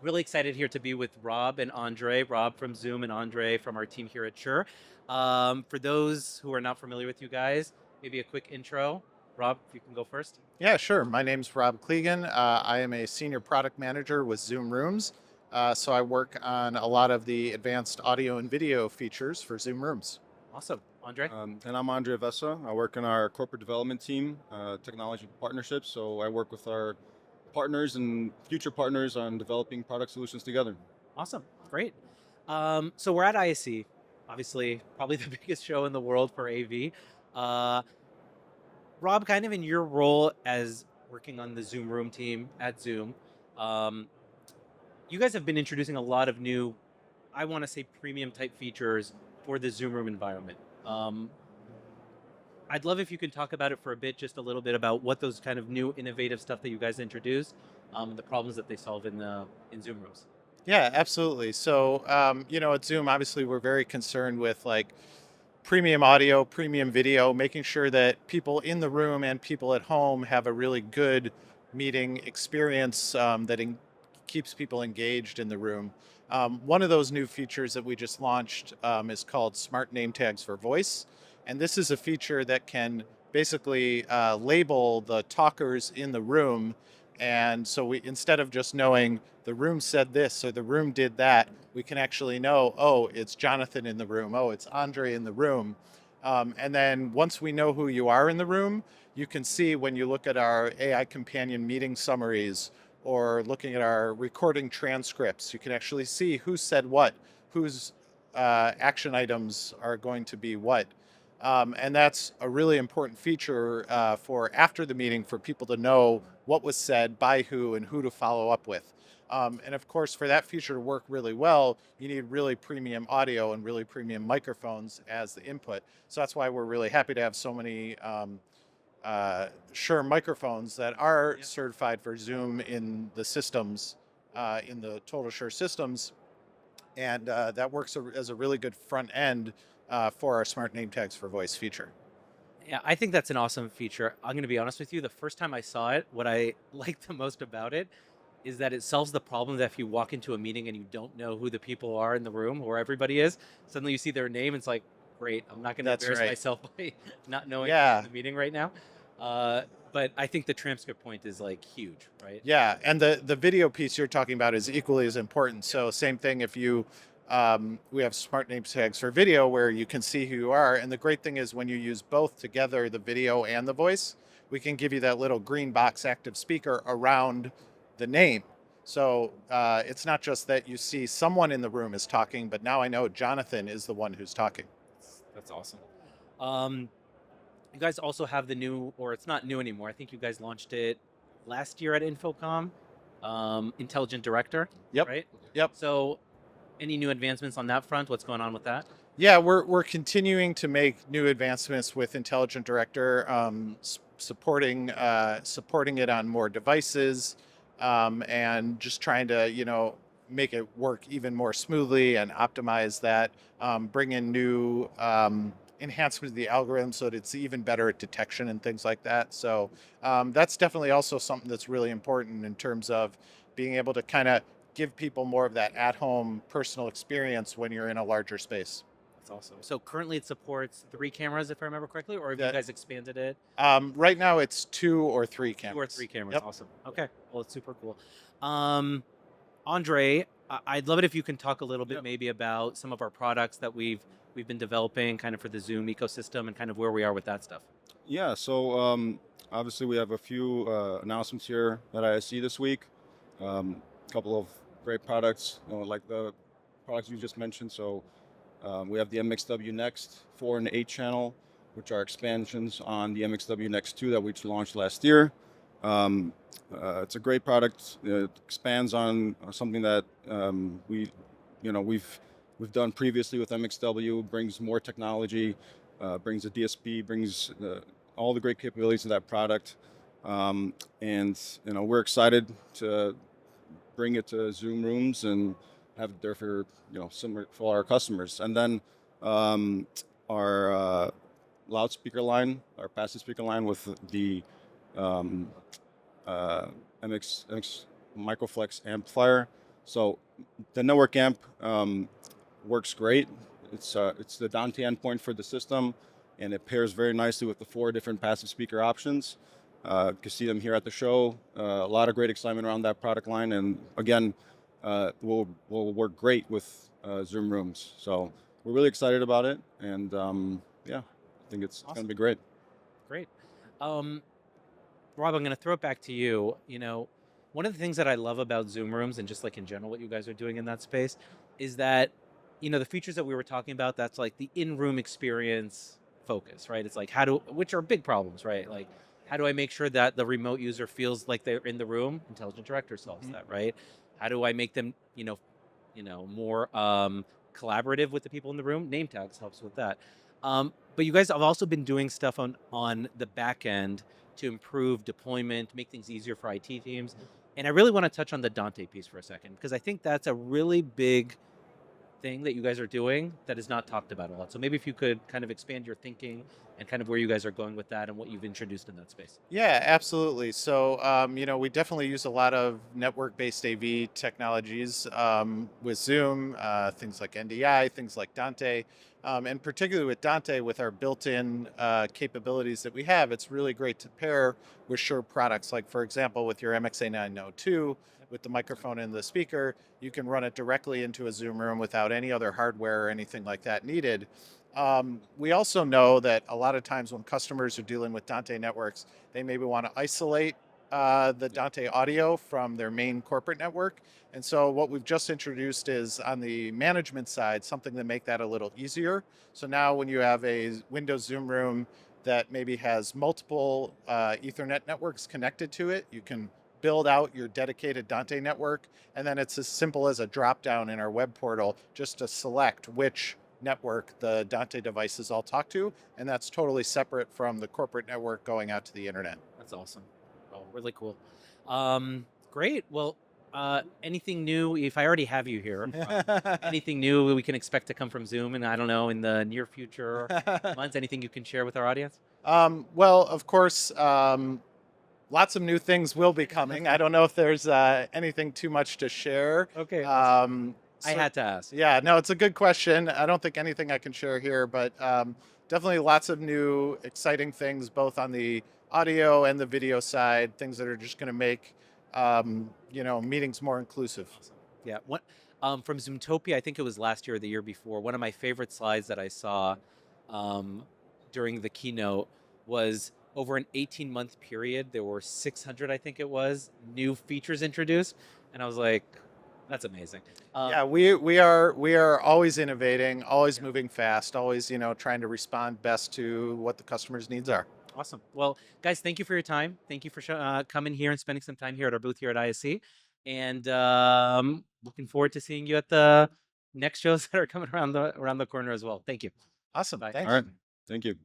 Really excited here to be with Rob and Andre. Rob from Zoom and Andre from our team here at Shure. For those who are not familiar with you guys, maybe a quick intro. Rob, if you can go first. Yeah, sure. My name's Rob Kelgon. I am a senior product manager with Zoom Rooms. So I work on a lot of the advanced audio and video features for Zoom Rooms. Awesome. Andre? And I'm Andrei Vesa. I work in our corporate development team, technology partnerships. So I work with our partners and future partners on developing product solutions together. Awesome. Great. So we're at ISC, obviously, probably the biggest show in the world for AV. Uh, Rob, kind of in your role as working on the Zoom Room team at Zoom, um, you guys have been introducing a lot of new, I want to say, premium type features for the Zoom Room environment. I'd love if you can talk about it for a bit, just a little bit about what those kind of new innovative stuff that you guys introduced, the problems that they solve in Zoom Rooms. Yeah, absolutely. So, at Zoom, obviously, we're very concerned with like premium audio, premium video, making sure that people in the room and people at home have a really good meeting experience keeps people engaged in the room. One of those new features that we just launched is called Smart Name Tags for Voice. And this is a feature that can basically label the talkers in the room. And so we, instead of just knowing the room said this or the room did that, we can actually know, oh, it's Jonathan in the room. Oh, it's Andre in the room. And then once we know who you are in the room, you can see when you look at our AI companion meeting summaries or looking at our recording transcripts, you can actually see who said what, whose action items are going to be what. And that's a really important feature for after the meeting for people to know what was said by who and who to follow up with. And of course, for that feature to work really well, you need really premium audio and really premium microphones as the input. So that's why we're really happy to have so many Shure microphones that are certified for Zoom in the systems, in the total Shure systems. And that works as a really good front end for our smart name tags for voice feature. Yeah, I think that's an awesome feature. I'm going to be honest with you. The first time I saw it, what I liked the most about it is that it solves the problem that if you walk into a meeting and you don't know who the people are in the room or everybody is, suddenly you see their name. It's like, great, I'm not going to That's embarrass right. myself by not knowing who's in Yeah. the meeting right now. But I think the transcript point is like huge, right? Yeah, and the video piece you're talking about is equally as important. So same thing if you we have smart name tags for video where you can see who you are. And the great thing is when you use both together, the video and the voice, we can give you that little green box active speaker around the name. So it's not just that you see someone in the room is talking, but now I know Jonathan is the one who's talking. That's awesome. Um, you guys also have the new, or it's not new anymore. I think you guys launched it last year at Infocom, Intelligent Director, Yep. right? Yep. So any new advancements on that front? What's going on with that? Yeah, we're continuing to make new advancements with Intelligent Director, supporting it on more devices, and just trying to make it work even more smoothly and optimize that. Bring in new enhancements to the algorithm so that it's even better at detection and things like that. So that's definitely also something that's really important in terms of being able to kind of give people more of that at-home personal experience when you're in a larger space. That's awesome. So currently it supports 3 cameras, if I remember correctly, or have you That guys expanded it? right now it's 2 or 3 Two or cameras. three cameras. Yep. Awesome. Okay. Well, it's super cool. Um, Andre, I'd love it if you can talk a little bit Yep. maybe about some of our products that we've been developing kind of for the Zoom ecosystem and kind of where we are with that stuff. Yeah, so obviously we have a few announcements here at ISC this week. A couple of great products, like the products you just mentioned. So we have the MXW Next 4 and 8 channel, which are expansions on the MXW Next 2 that we launched last year. It's a great product. It expands on something that we've done previously with MXW. Brings more technology, brings a DSP, brings all the great capabilities of that product, and we're excited to bring it to Zoom rooms and have it there for similar for our customers. And then our loudspeaker line, our passive speaker line with the um, MX Microflex amplifier. So the network amp works great. It's the Dante endpoint for the system, and it pairs very nicely with the 4 different passive speaker options. You can see them here at the show. A lot of great excitement around that product line, and again, will work great with Zoom rooms. So we're really excited about it, and yeah, I think it's going to Awesome. be great. Great. Rob, I'm going to throw it back to you. One of the things that I love about Zoom rooms and just like in general what you guys are doing in that space is that, the features that we were talking about, that's like the in-room experience focus, right? It's like which are big problems, right? Like how do I make sure that the remote user feels like they're in the room? Intelligent Director solves that, right? How do I make them, more collaborative with the people in the room? Name tags helps with that. But you guys have also been doing stuff on the back end to improve deployment, make things easier for IT teams. And I really want to touch on the Dante piece for a second, because I think that's a really big thing that you guys are doing that is not talked about a lot. So maybe if you could kind of expand your thinking and kind of where you guys are going with that and what you've introduced in that space. Yeah, absolutely. So, we definitely use a lot of network-based AV technologies with Zoom, things like NDI, things like Dante, and particularly with Dante, with our built-in capabilities that we have, it's really great to pair with Shure products. Like, for example, with your MXA902, with the microphone and the speaker, you can run it directly into a Zoom room without any other hardware or anything like that needed. We also know that a lot of times when customers are dealing with Dante networks, they maybe want to isolate the Dante audio from their main corporate network. And so what we've just introduced is on the management side, something to make that a little easier. So now when you have a Windows Zoom room that maybe has multiple Ethernet networks connected to it, you can build out your dedicated Dante network. And then it's as simple as a drop down in our web portal just to select which network the Dante devices all talk to, and that's totally separate from the corporate network going out to the internet. That's awesome. Oh, really cool. Great. Well, anything new? If I already have you here, anything new we can expect to come from Zoom, and I don't know, in the near future months? Anything you can share with our audience? Well, of course, lots of new things will be coming. I don't know if there's anything too much to share. Okay. I So, had to ask. yeah, no, it's a good question. I don't think anything I can share here, but definitely lots of new, exciting things, both on the audio and the video side. Things that are just going to make, meetings more inclusive. Awesome. Yeah. From Zoomtopia, I think it was last year or the year before. One of my favorite slides that I saw um, during the keynote was over an 18-month period. There were 600, I think it was, new features introduced, and I was like, "That's amazing." Yeah, we are always innovating, always Yeah. moving fast, always trying to respond best to what the customer's needs are. Awesome. Well, guys, thank you for your time. Thank you for coming here and spending some time here at our booth here at ISC. And looking forward to seeing you at the next shows that are coming around the corner as well. Thank you. Awesome, Bye. All thanks. right, thank you.